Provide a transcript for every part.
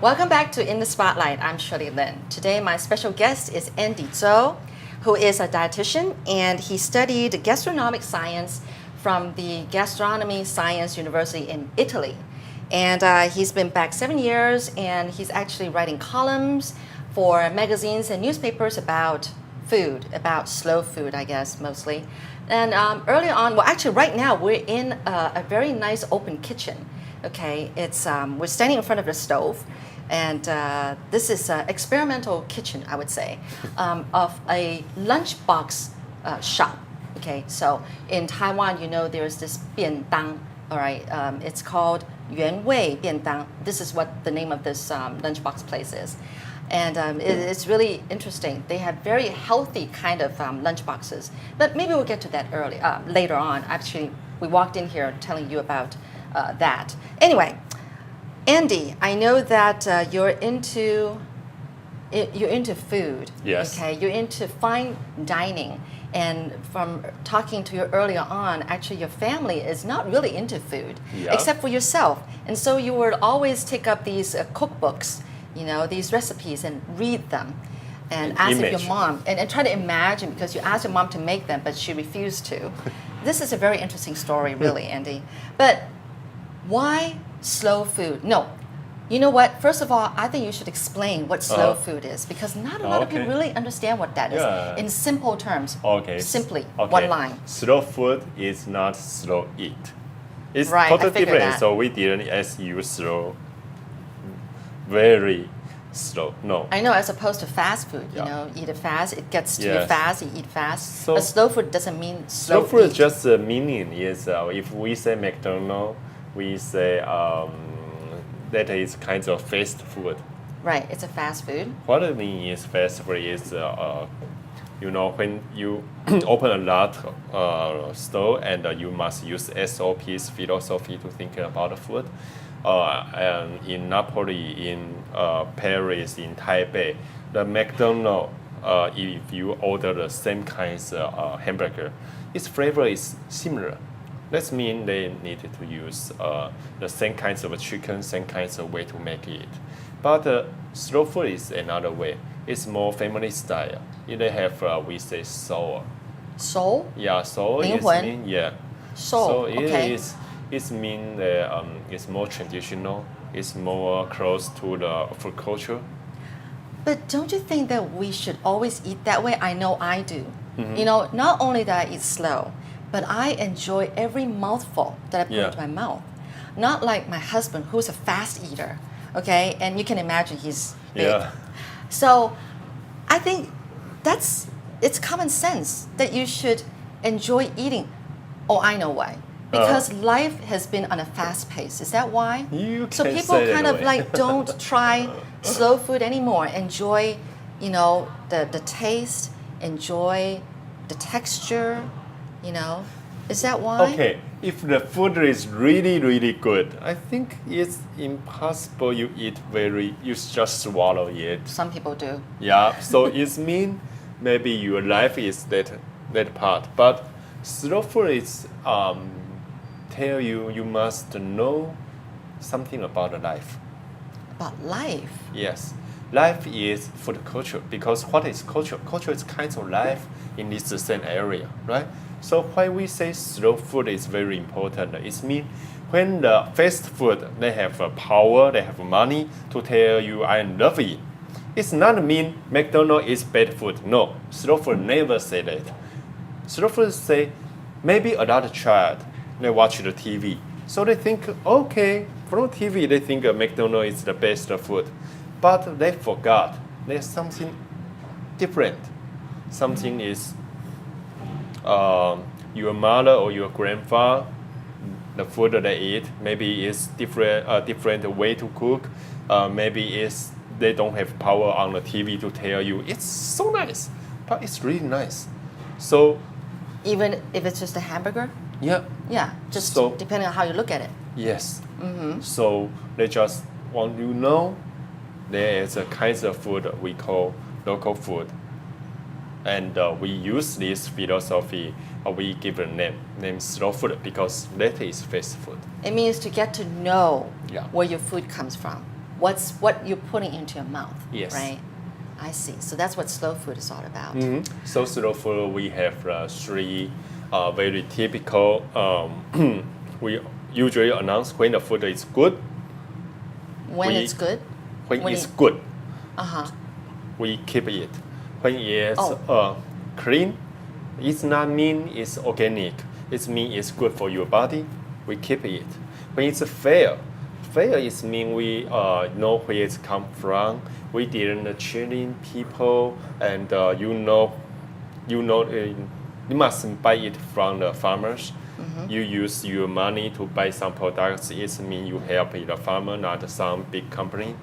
Welcome back to In the Spotlight. I'm Shirley Lin. Today, my special guest is Andy Chou, who is a dietitian, and he studied gastronomic science from the Gastronomy Science University in Italy. And he's been back 7 years, and he's actually writing columns for magazines and newspapers about food, about slow food, I guess, mostly. And earlier on, well, actually, right now, we're in a very nice open kitchen. Okay, it's we're standing in front of the stove, and this is an experimental kitchen, I would say, of a lunchbox shop. Okay, so in Taiwan, you know, there's this 便当, all right, it's called 原味便当. This is what the name of this lunchbox place is. And it's really interesting. They have very healthy kind of lunch boxes. But maybe we'll get to that later on. Actually, we walked in here telling you about that. Anyway, Andy, I know that you're into food. Yes. Okay, you're into fine dining. And from talking to you earlier on, actually your family is not really into food, except for yourself. And so you would always take up these cookbooks, you know, these recipes and read them and ask if your mom, and try to imagine, because you asked your mom to make them, but she refused to. This is a very interesting story, really, Andy. But why slow food? No. You know what? First of all, I think you should explain what slow food is, because not a lot of people really understand what that is in simple terms. Okay. Simply, one line. Slow food is not slow eat. It's Right, totally I figured different. that. So we didn't ask you slow, very slow. No. I know, as opposed to fast food, you Yeah. know, eat it fast, it gets to you Yes. fast, you eat fast. So- but slow food doesn't mean slow Slow food eat. just the meaning is if we say McDonald's, we say that is kind of fast food. Right, it's a fast food. What I mean is fast food is, you know, when you open a lot store and you must use SOPs, philosophy, to think about the food. And in Napoli, in Paris, in Taipei, the McDonald's, if you order the same kinds of hamburger, its flavor is similar. That means they needed to use the same kinds of chicken, same kinds of way to make it. But slow food is another way. It's more family style. They have, we say, soul. Soul? Yeah, soul is 灵魂? mean, yeah. Soul, So it okay. is, it's mean it's more traditional. It's more close to the food culture. But don't you think that we should always eat that way? I know I do. You know, not only that I eat slow, but I enjoy every mouthful that I put into my mouth. Not like my husband, who's a fast eater, okay? And you can imagine he's big. Yeah. So I think it's common sense that you should enjoy eating. Oh, I know why. Because life has been on a fast pace. Is that why? You So can people say that kind of way. like don't try slow food anymore. Enjoy, you know, the taste, enjoy the texture, you know. Is that why? Okay, if the food is really, really good, I think it's impossible you just swallow it. Some people do. Yeah, so it means maybe your life is that part. But slow food is tell you must know something about the life. About life. Yes, life is food culture, because what is culture? Culture is kind of life in this same area, right? So why we say slow food is very important, it means when the fast food, they have power, they have money to tell you I love it. It's not mean McDonald's is bad food. No, slow food never say that. Slow food say maybe a lot of child, they watch the TV. So they think, okay, from TV they think McDonald's is the best food. But they forgot there's something different. Something is your mother or your grandfather, the food that they eat, maybe it's different way to cook. Maybe they don't have power on the TV to tell you it's so nice, but it's really nice. So Even if it's just a hamburger? yeah, Yeah, just So- depending on how you look at it. yes. So they just want you know there is a kind of food we call local food. And we use this philosophy, we give a name slow food, because that is fast food. It means to get to know Yeah. where your food comes from. what you're putting into your mouth. Yes. Right. I see. So that's what slow food is all about. So slow food, we have three very typical. We usually announce when the food is good. When it's good. When When it's it- good, Uh-huh. we keep it. When it's Oh. clean, it's not mean it's organic. It mean it's good for your body. We keep it. When it's fair is mean we know where it's come from. We didn't cheating people, and you must buy it from the farmers. You use your money to buy some products. It means you help the farmer, not some big company.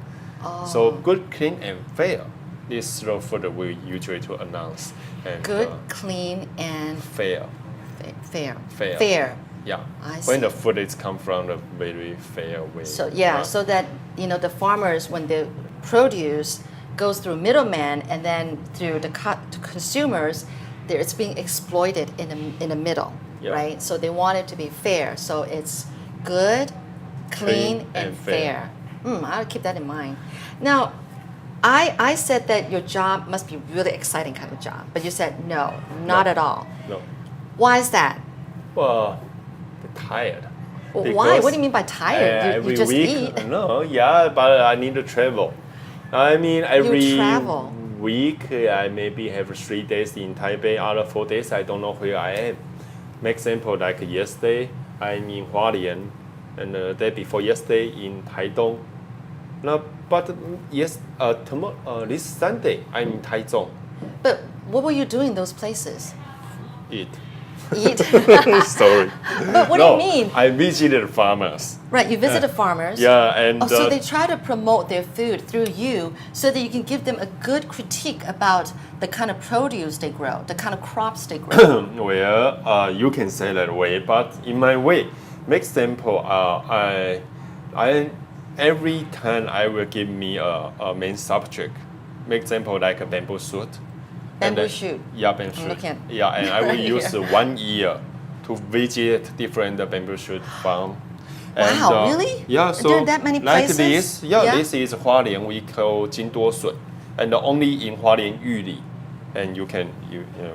So good, clean, and fair. This slow food we usually to announce. And, Good, clean, and fair. fair. Fair. Fair. Yeah. I When the see. food is come from a very fair way. So yeah, right? so that the farmers, when the produce goes through middlemen and then through the to consumers, it's being exploited in the middle, Yeah. right? So they want it to be fair. So it's good, clean, and fair. I'll keep that in mind. Now, I said that your job must be really exciting kind of job, but you said no, not No. at all. No. Why is that? Well, they're tired. Why? Because, What do you mean by tired? You every just week, eat. No, yeah, but I need to travel. I mean, every travel. week I maybe have 3 days in Taipei, other 4 days I don't know where I am. Make example like yesterday I'm in Hualien, and the day before yesterday in Taitung. Now, but tomorrow, this Sunday I'm in Taichung. But what were you doing in those places? Eat. Eat. Sorry. But what do you mean? I visited farmers. Right, you visited farmers. Yeah, and So they try to promote their food through you so that you can give them a good critique about the kind of produce they grow, the kind of crops they grow. well, you can say that way, but in my way, make example, I every time I will give me a main subject. Make example like a bamboo shoot. And Bamboo then- shoot. Yeah, bamboo shoot. looking at- Yeah, and I will right use here. 1 year to visit different bamboo shoot farm. And, Wow, really? Yeah, Are so there that many like places? this, Yeah. this is Hualien. We call 金多笋, and only in Hualien 玉里. And you can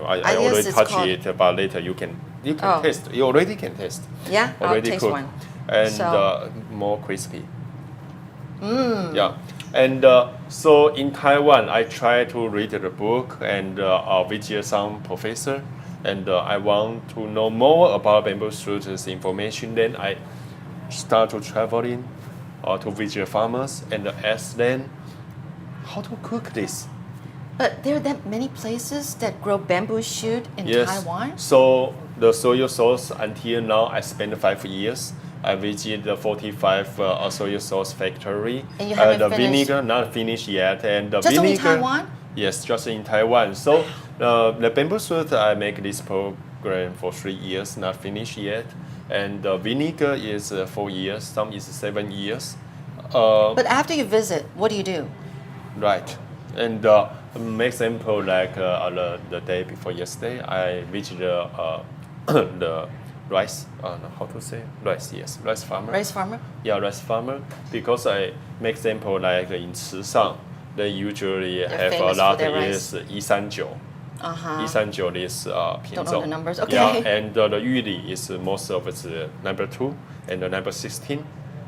I guess already it's touch called- it, but later you can Oh. taste. You already can taste. Yeah, I'll Already taste cooked. one. And So- more crispy. Yeah, and so in Taiwan, I try to read the book and visit some professor, and I want to know more about bamboo shoots information. Then I start to traveling to visit farmers and ask them how to cook this. But there are that many places that grow bamboo shoot in Taiwan? So the soy sauce until now I spent 5 years. I visited the 45 soy sauce factory. And you haven't the finished? vinegar not finished yet, and the Just vinegar. only Taiwan? Yes, just in Taiwan. So the bamboo shoot I make this program for 3 years, not finished yet, and the vinegar is 4 years. Some is 7 years. But after you visit, what do you do? Right. And make example like the day before yesterday, I visited the rice. No, how to say rice? Yes, rice farmer. Rice farmer? Yeah, rice farmer. Because I make example like in Cisang, they usually have a famous for lot their is 139. Uh-huh. 139 is品 Don't know种. the numbers, Yeah, okay. and the 玉里 is most of it's number 2 and the number 16.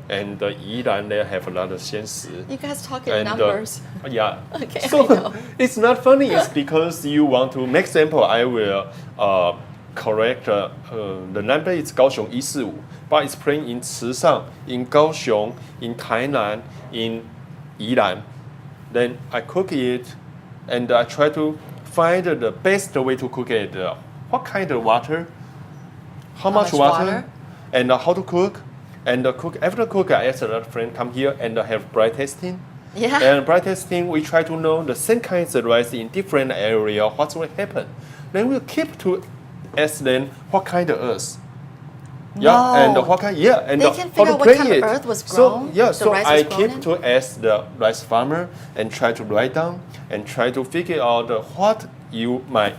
And the Yilan, they have a lot of 鲜食. You guys talk in And, numbers. Yeah. Okay, I So know. it's not funny. It's because you want to make example. I will correct the number is 高雄145, but it's playing in 池上, in 高雄, in Tainan, in Yilan. Then I cook it, and I try to find the best way to cook it. What kind of water? How much water? And how to cook? And cook after cook, I ask another friend come here and have blind tasting. Yeah. And blind testing, we try to know the same kinds of rice in different area. What will happen? Then we keep to ask them what kind of earth. Yeah, No. and what kind? Yeah, and They how can to figure out what play kind of it. earth was So grown, yeah, the so rice I was grown keep in? to ask the rice farmer and try to write down and try to figure out what you my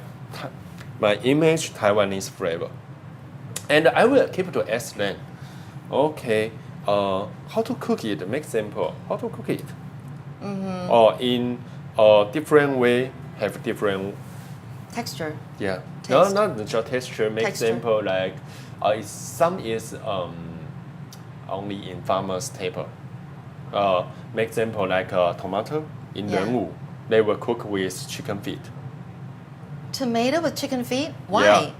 image Taiwanese flavor. And I will keep to ask them. Okay, how to cook it. Make example, how to cook it. Or in different way, have different Texture. yeah. Taste. No, not just texture. Make Texture. example like some is only in farmer's table. Make example like tomato in Yeah. Renwu, they will cook with chicken feet. Tomato with chicken feet? Why? Yeah.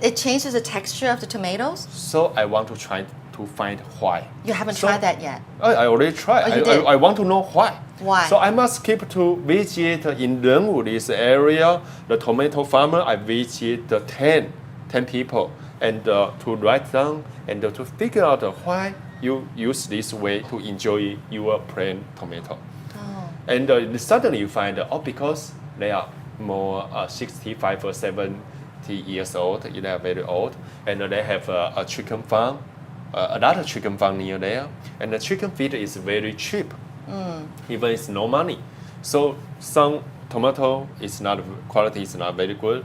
It changes the texture of the tomatoes? So I want to try to find why. You haven't So- tried that yet. I already tried. Oh, you did? I want to know why. Why? So I must keep to visit in Renwu this area, the tomato farmer. I visit the 10 people and to write down and to figure out why you use this way to enjoy your plain tomato. Oh. And suddenly you find, because they are more 65 or 70 years old, they are very old, and they have a chicken farm, another chicken farm near there, and the chicken feed is very cheap, even it's no money. So some tomato is not, quality is not very good.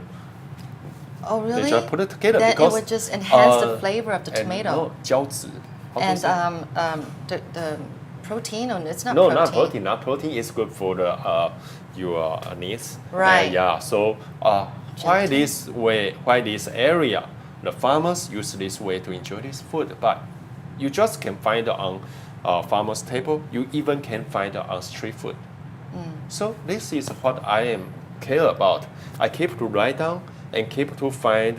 Oh, really? They just put it together That because it would just enhance the flavor of the and tomato. no, 胶质. How to And say? the protein, or it's not No, protein. not protein. Not protein is good for the your needs. Right. Yeah. So why this way? Why this area? The farmers use this way to enjoy this food, but you just can find it on farmers' table. You even can find it on street food. So this is what I am care about. I keep to write down and keep to find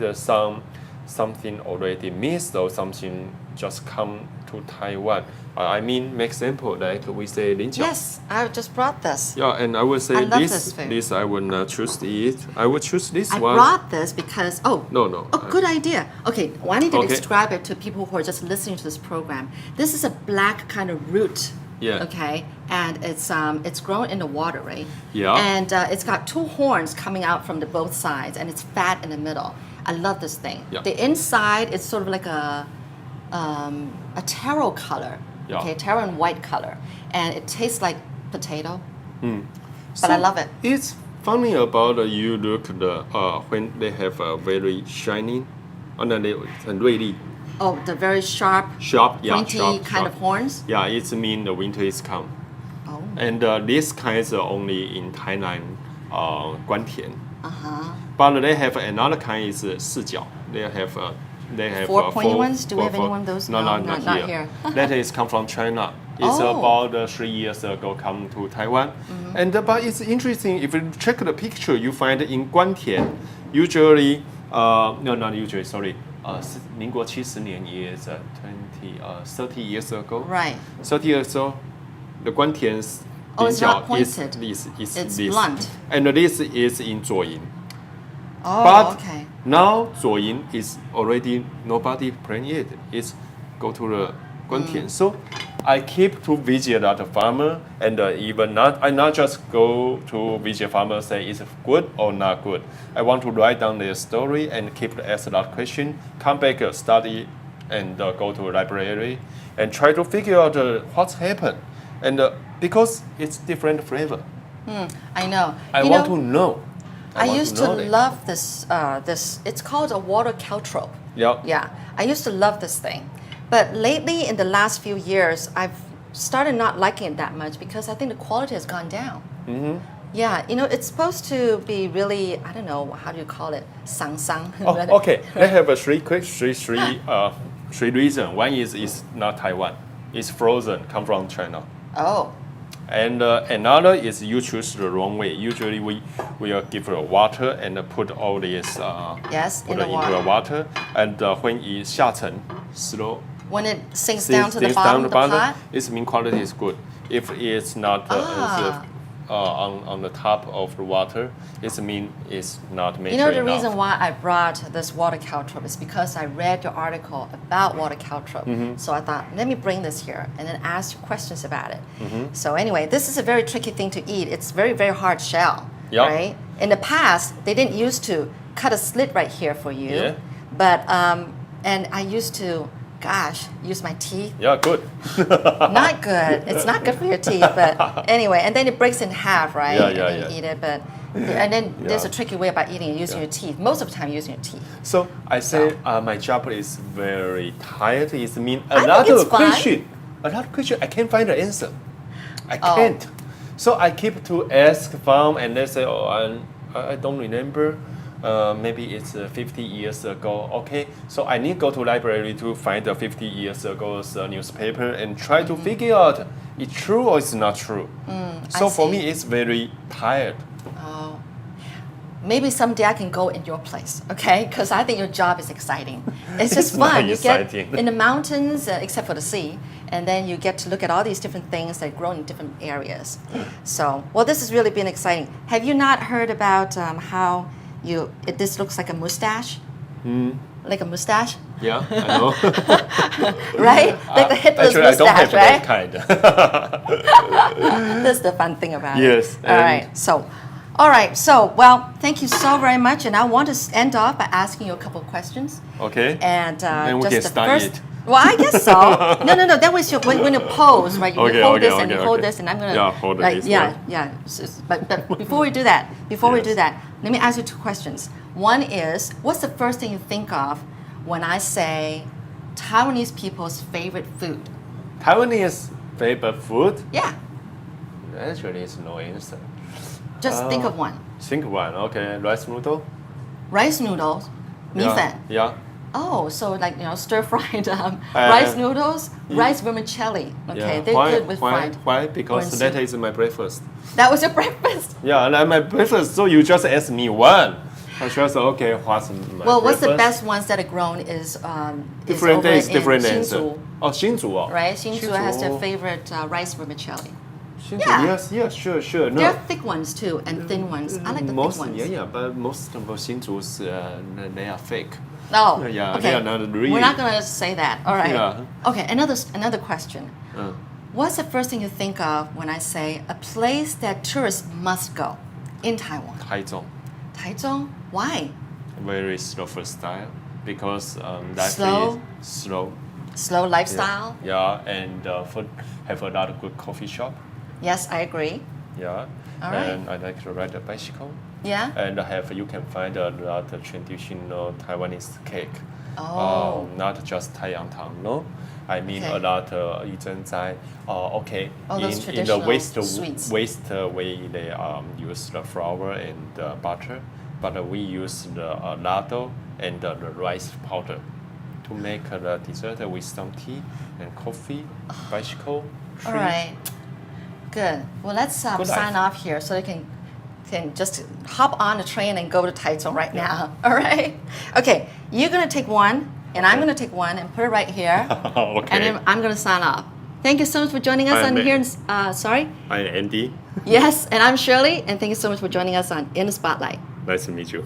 something already missed or something just come to Taiwan. I mean, make example like we say 菱角. Yes, I just brought this. Yeah, and I will say I love this. this food. This I will not choose it. I will choose this I one. brought this because, No. Oh, good idea. Okay, well, I need to Okay. describe it to people who are just listening to this program. This is a black kind of root. Yeah. Okay, and it's grown in the water, right? Yeah. And it's got two horns coming out from the both sides, and it's fat in the middle. I love this thing. Yeah. The inside is sort of like a taro color. Yeah. Okay, taro and white color, and it tastes like potato. So But I love it. It's funny about you look the when they have a very shiny, and then they 很锐利 Oh, the very sharp, sharp, yeah, pointy sharp, kind sharp. of horns. Yeah, it means the winter is come. Oh. And these kinds are only in Thailand, 关田. Uh-huh. But they have another kind is 四角. They have Four pointy ones? Do we have any one of those? No, No, not not here. here. That is come from China. It's Oh. about 3 years ago come to Taiwan. And but it's interesting if you check the picture, you find in 关田 usually no, not usually, sorry. 民国70年 is 30 years ago. Right. 30 years ago, the 关田 Oh, it's not 菱角 pointed. is It's this. blunt. And this is in 左营. Oh, But okay. now 左营 is already nobody playing it. It's go to the 关田. So I keep to visit that farmer and even not I not just go to visit farmer say is it good or not good. I want to write down their story and keep to ask that question. Come back study and go to a library and try to figure out what's happened. And because it's different flavor, I know. I You want know, to know. I want used to know that. love this. This it's called a water caltrope. Yeah. Yeah, I used to love this thing, but lately in the last few years, I've started not liking it that much because I think the quality has gone down. Mm-hmm. Yeah, you know, it's supposed to be really, I don't know, how do you call it? Sang. Oh, okay. They have three reasons. One is it's not Taiwan. It's frozen, come from China. Oh, And another is you choose the wrong way. Usually we will give it water and put all this yes, put in the it into the water. water. And when it 下沉 slow When it sinks down to the sinks bottom down of the pot. it means quality is good. If it's not on the top of the water, it means it's not mature You know the enough. reason why I brought this water caltrope is because I read your article about water caltrope. So I thought, let me bring this here and then ask you questions about it. So anyway, this is a very tricky thing to eat. It's very, very hard shell, Yep. right? In the past, they didn't used to cut a slit right here for you. Yeah. But, and I used to gosh, use my teeth. Yeah, good. Not good. It's not good for your teeth, but anyway. And then it breaks in half, right? Yeah, and then you eat it, but and then there's a tricky way about eating it using your teeth. Most of the time, using your teeth. So I say my job is very tired. It means I a think lot it's of fun. question. I can't find the answer. I can't. So I keep to ask from, and they say, oh, I don't remember. Maybe it's 50 years ago. Okay, so I need to go to library to find the 50 years ago's newspaper and try to figure out it's true or it's not true. So for me, it's very tired. Oh, maybe someday I can go in your place, okay? Because I think your job is exciting. It's just It's not fun. You exciting. get in the mountains, except for the sea, and then you get to look at all these different things that grow in different areas. So, well, this has really been exciting. Have you not heard about how this looks like a mustache? Like a mustache? Yeah, I know. Right? Like the Hitler's Actually, I don't mustache, have right? that kind. That's the fun thing about Yes, it. All right. So, well, thank you so very much. And I want to end off by asking you a couple of questions. Okay. And then we just can the start first. it. Well, I guess so. No. That was when you pose, right? You hold this and you hold this, and I'm gonna. hold like, this yeah, one. yeah. But before we do that, let me ask you two questions. One is, what's the first thing you think of when I say Taiwanese people's favorite food? Taiwanese favorite food? Yeah. Actually, it's no answer. Just think of one. Think one. Okay, rice noodle. Rice noodles, 米粉. Yeah. Oh, so like stir-fried rice noodles, rice vermicelli. Okay, they're good with fried. Why? Because that is my breakfast. That was your breakfast. Yeah, and my breakfast. So you just ask me one. I just okay. What's my Well, what's the breakfast? best ones that are grown is Different over days, in different answer. Hsinchu, Oh, Hsinchu. right? Hsinchu has their favorite rice vermicelli. Hsinchu, Yeah. Yes, sure. No. There are thick ones too and thin ones. I like the thick ones. Yeah, but most of Hsinchu's they are fake. Oh, Yeah, okay. they are not real. We're not gonna say that. All right. Yeah. Okay. Another question. What's the first thing you think of when I say a place that tourists must go in Taiwan? Taichung. Taichung? Why? Very slow style because life Slow? is slow. Slow lifestyle? Yeah, and food have a lot of good coffee shop. Yes, I agree. Yeah. All right. And I like to ride a bicycle. Yeah? And you can find a lot of traditional Taiwanese cake. Oh. Not just Taiyangtang, no. I mean Okay. a lot of yizhenzai. Okay. Oh, those In the traditional sweets. waste way they use the flour and butter, but we use the lado and the rice powder to make the dessert with some tea and coffee, bicycle, tree. All right. Good. Well, let's Good sign life. off here so they can just hop on the train and go to Taichung right now. All right. Okay. You're gonna take one, and I'm gonna take one and put it right here, Okay. and then I'm gonna sign off. Thank you so much for joining us I'm on Nick. here. Sorry. I'm Andy. Yes, and I'm Shirley, and thank you so much for joining us on In the Spotlight. Nice to meet you.